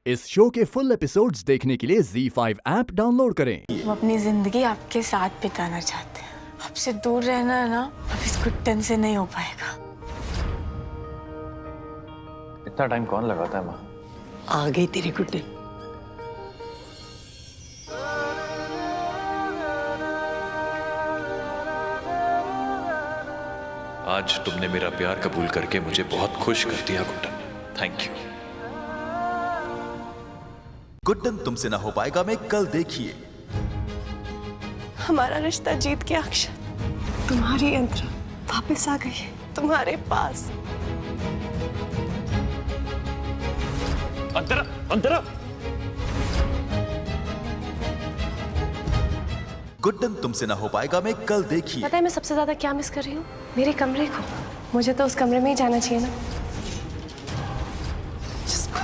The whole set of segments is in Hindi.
इस शो के फुल एपिसोड्स देखने के लिए ZEE5 ऐप डाउनलोड करें। वो अपनी जिंदगी आपके साथ बिताना चाहते हैं। आपसे दूर रहना है ना, अब इस गुट्टन से नहीं हो पाएगा। इतना टाइम कौन लगाता है माँ? आ गई तेरी गुड्डन। आज तुमने मेरा प्यार कबूल करके मुझे बहुत खुश कर दिया गुड्डन। Thank you. गुड्डन तुमसे ना हो पाएगा में कल देखिए। हमारा रिश्ता जीत के अक्षत, तुम्हारी अंतरा वापस आ गई है तुम्हारे पास। अंतरा, अंतरा! गुड्डन तुमसे ना हो पाएगा में कल देखिए। पता है मैं सबसे ज्यादा क्या मिस कर रही हूँ? मेरे कमरे को। मुझे तो उस कमरे में ही जाना चाहिए ना।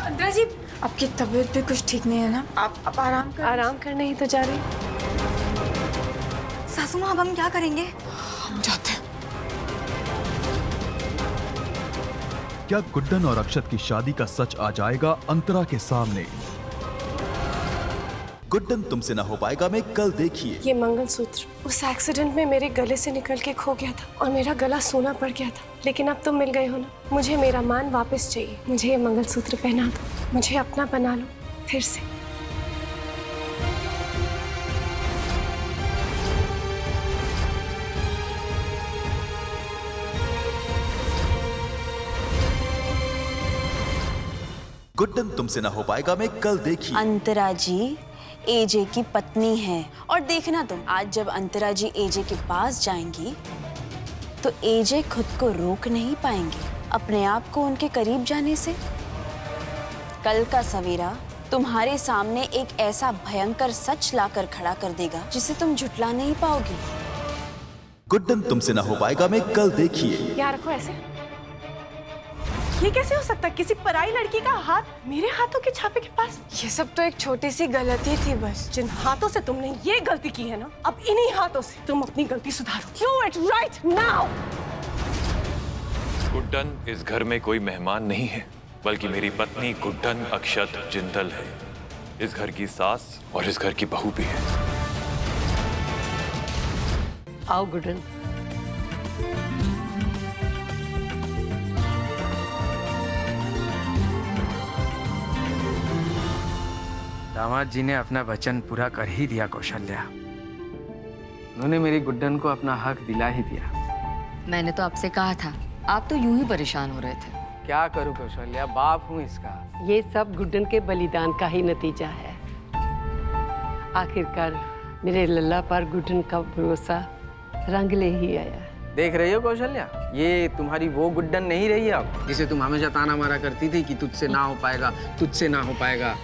अंतरा जी, आपकी तबीयत भी कुछ ठीक नहीं है ना? आप आराम कर। आराम करने ही तो जा रही हूँ। सासू माँ, अब हम क्या करेंगे? हम जाते हैं। क्या गुड्डन और अक्षत की शादी का सच आ जाएगा अंतरा के सामने? गुड्डन तुमसे ना हो पाएगा में कल देखिए। ये मंगलसूत्र उस एक्सीडेंट में मेरे गले से निकल के खो गया था और मेरा गला सूना पड़ गया था, लेकिन अब तुम मिल गए हो ना। मुझे मेरा मान वापस चाहिए। मुझे ये मंगलसूत्र पहना दो, मुझे अपना बना लो फिर से। गुड्डन तुमसे ना हो पाएगा में कल देखिए। अंतरा जी एजे की पत्नी है, और देखना तुम, आज जब अंतरा जी एजे के पास जाएंगी तो एजे खुद को रोक नहीं पाएंगे अपने आप को उनके करीब जाने से। कल का सवेरा तुम्हारे सामने एक ऐसा भयंकर सच लाकर खड़ा कर देगा जिसे तुम झुठला नहीं पाओगी। गुड्डन तुमसे ना हो पाएगा में कल देखिए। यार रखो ऐसे। ये कैसे हो सकता है? किसी पराई लड़की का हाथ मेरे हाथों के छापे के पास। ये सब तो एक छोटी सी गलती थी बस। जिन हाथों से तुमने ये गलती की है ना, अब इन्हीं हाथों से तुम अपनी गलती सुधारो। Do it right now! Guddan इस घर में कोई मेहमान नहीं है, बल्कि मेरी पत्नी गुड्डन अक्षत जिंदल है। इस घर की सास और इस घर की बहू भी है। आओ गुड्डन। दामाद जी ने अपना वचन पूरा कर ही दिया कौशल्या। उन्होंने मेरी गुड्डन को अपना हक दिला ही दिया। मैंने तो आपसे कहा था, आप तो यूं ही परेशान हो रहे थे। क्या करूं कौशल्या, बाप हूं इसका। ये सब गुड्डन के बलिदान का ही नतीजा है। आखिरकार मेरे लल्ला पर गुड्डन का भरोसा रंग ले ही आया। देख रही हो कौशल्या, ये तुम्हारी वो गुड्डन नहीं रही अब, जिसे तुम हमेशा ताना मारा करती थी कि तुझसे ना हो पाएगा, तुझसे ना हो पाएगा।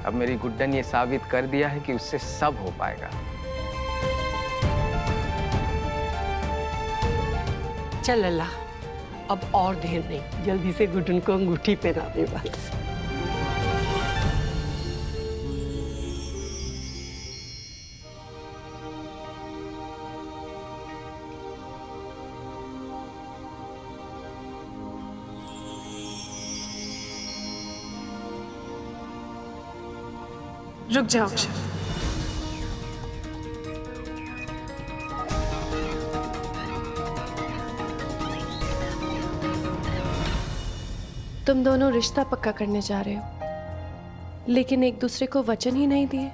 अब मेरी गुड्डन ये साबित कर दिया है कि उससे सब हो पाएगा। चल लल्ला, अब और देर नहीं, जल्दी से गुड्डन को अंगूठी पहना दे बस। रुक जाओ अक्षत। तुम दोनों रिश्ता पक्का करने जा रहे हो, लेकिन एक दूसरे को वचन ही नहीं दिए।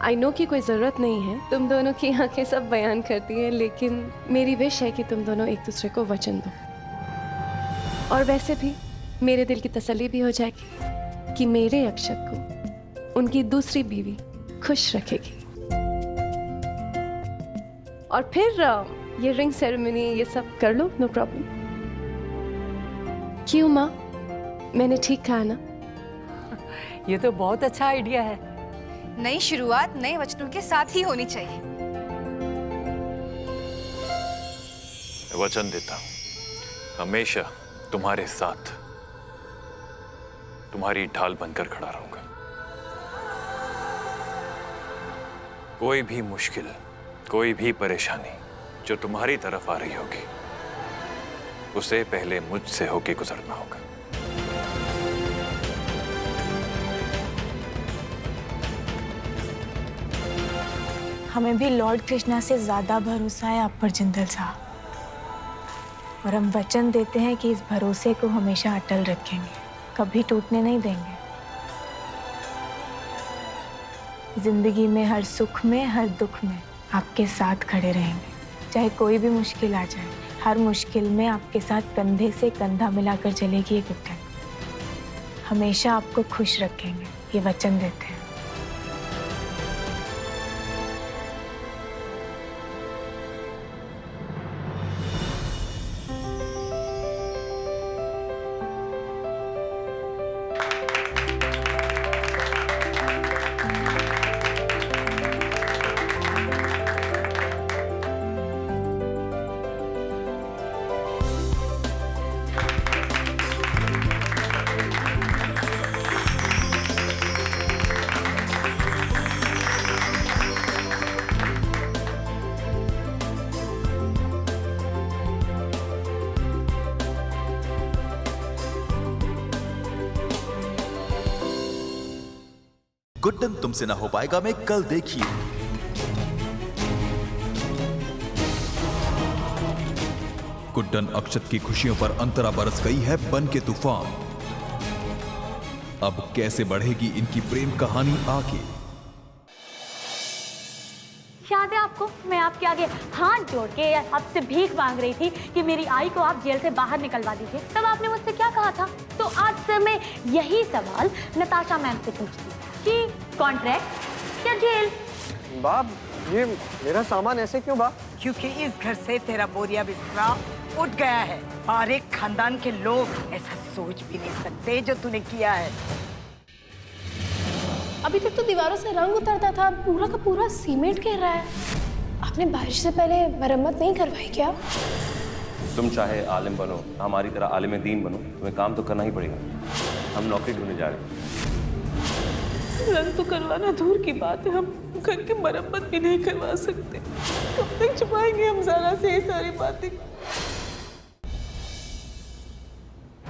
आई नो कि कोई जरूरत नहीं है, तुम दोनों की आंखें सब बयान करती हैं, लेकिन मेरी विश है कि तुम दोनों एक दूसरे को वचन दो। और वैसे भी मेरे दिल की तसल्ली भी हो जाएगी कि मेरे अक्षत को उनकी दूसरी बीवी खुश रखेगी। और फिर ये रिंग सेरेमनी ये सब कर लो, नो प्रॉब्लम। क्यों माँ, मैंने ठीक कहा ना? ये तो बहुत अच्छा आइडिया है। नई शुरुआत नए वचनों के साथ ही होनी चाहिए। वचन देता हूँ, हमेशा तुम्हारे साथ, तुम्हारी ढाल बनकर खड़ा रहूंगा। कोई भी मुश्किल, कोई भी परेशानी जो तुम्हारी तरफ आ रही होगी, उसे पहले मुझसे होके गुजरना होगा। हमें भी लॉर्ड कृष्णा से ज्यादा भरोसा है आप पर जिंदल साहब, और हम वचन देते हैं कि इस भरोसे को हमेशा अटल रखेंगे, कभी टूटने नहीं देंगे। जिंदगी में हर सुख में हर दुख में आपके साथ खड़े रहेंगे, चाहे कोई भी मुश्किल आ जाए। हर मुश्किल में आपके साथ कंधे से कंधा मिलाकर चलेगी ये गुड्डन। हमेशा आपको खुश रखेंगे, ये वचन देते हैं। गुड्डन तुमसे ना हो पाएगा में कल देखिए। गुड्डन अक्षत की खुशियों पर अंतरा बरस गई है बन के तूफान। अब कैसे बढ़ेगी इनकी प्रेम कहानी आगे। याद है आपको, मैं आपके आगे हाथ जोड़ के आपसे भीख मांग रही थी कि मेरी आई को आप जेल से बाहर निकलवा दीजिए। तब आपने मुझसे क्या कहा था? तो आज से मैं यही सवाल नताशा मैम से पूछती कि कॉन्ट्रैक्ट या जेल? बाप, ये मेरा सामान ऐसे क्यों बा? क्योंकि इस घर से तेरा बोरिया बिस्तरा उठ गया है और एक खानदान के लोग ऐसा सोच भी नहीं सकते जो तूने किया है। अभी तक तो दीवारों से रंग उतरता था, पूरा का पूरा सीमेंट गिर रहा है। आपने बारिश से पहले मरम्मत नहीं करवाई क्या? तुम चाहे आलिम बनो, हमारी तरह आलिम दीन बनो, तुम्हें काम तो करना ही पड़ेगा। हम नौकरी ढूंढने जा रहे हैं। रंग तो करवाना दूर की बात है, हम घर की मरम्मत भी नहीं करवा सकते। कब तक छुपाएंगे हम ज़रा से ये सारी बातें?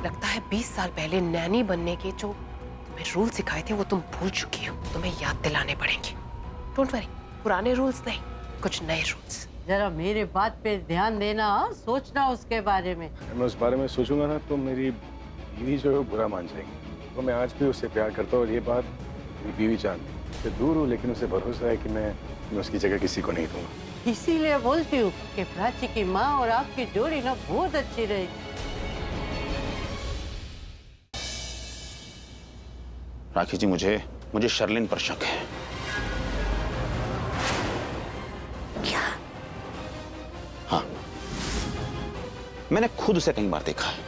लगता है 20 साल पहले नैनी बनने के जो तुम्हें रूल सिखाए थे वो तुम भूल चुकी हो। तुम्हें याद दिलाने पड़ेंगे। डोंट वरी, पुराने रूल्स नहीं, कुछ नए रूल्स। जरा मेरे बात पे ध्यान देना, सोचना उसके बारे में। मैं उस बारे में सोचूंगा ना तो मेरी बीवी जो है बुरा मान जाएगी। तो मैं आज भी उससे प्यार करता हूँ और ये बात मेरी बीवी जानती है। दूर हूँ लेकिन उसे भरोसा है कि मैं उसकी जगह किसी को नहीं दूंगा। इसीलिए बोलती हूँ कि प्राची की माँ और आपकी जोड़ी ना बहुत अच्छी रहेगी। राखी जी, मुझे शर्लिन पर शक है। क्या? हाँ, मैंने खुद उसे कई बार देखा है।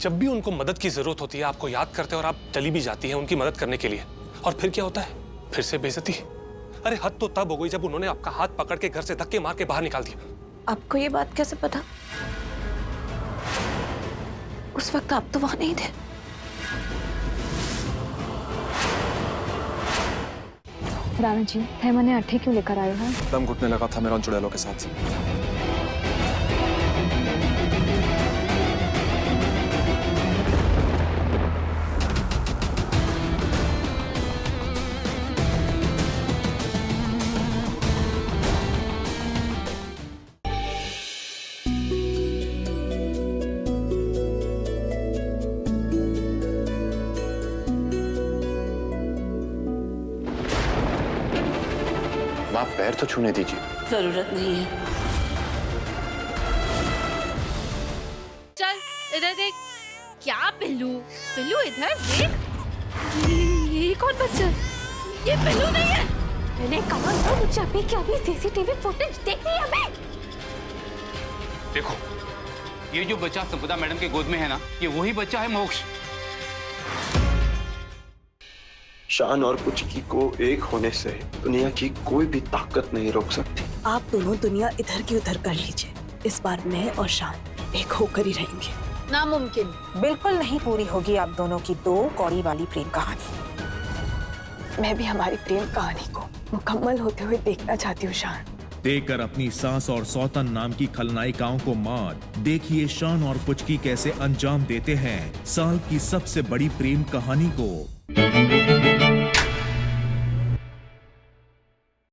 जब भी उनको मदद की जरूरत होती है आपको याद करते हैं और आप चली भी जाती हैं उनकी मदद करने के लिए, और फिर क्या होता है? फिर से बेइज्जती। अरे हद तो तब हो गई जब उन्होंने आपका हाथ पकड़ के घर से धक्के मार के बाहर निकाल दिया। आपको ये बात कैसे पता? उस वक्त आप तो वहां नहीं थे। राणा जी, है मैंने अट्ठे क्यों लेकर आए हैं? दम घुटने लगा था मेरा उन चुड़ैलों के साथ। आप पैर तो छूने दीजिए। जरूरत नहीं है। चल इधर देख। क्या पिल्लू? पिल्लू इधर देख। ये कौन बच्चा? ये पिल्लू नहीं है। मैंने कहा था मुझे अभी क्या भी सीसीटीवी फुटेज देखनी है। हमें देखो, ये जो बच्चा संपदा मैडम के गोद में है ना, ये वही बच्चा है मोक्ष। शान और पुचकी को एक होने से दुनिया की कोई भी ताकत नहीं रोक सकती। आप दोनों दुनिया इधर की उधर कर लीजिए, इस बार मैं और शान एक होकर ही रहेंगे। नामुमकिन। बिल्कुल नहीं पूरी होगी आप दोनों की दो कौड़ी वाली प्रेम कहानी। मैं भी हमारी प्रेम कहानी को मुकम्मल होते हुए देखना चाहती हूँ। शान, देकर अपनी सास और सौतन नाम की खलनायिकाओं को मात, देखिए शान और पुचकी कैसे अंजाम देते हैं साल की सबसे बड़ी प्रेम कहानी को।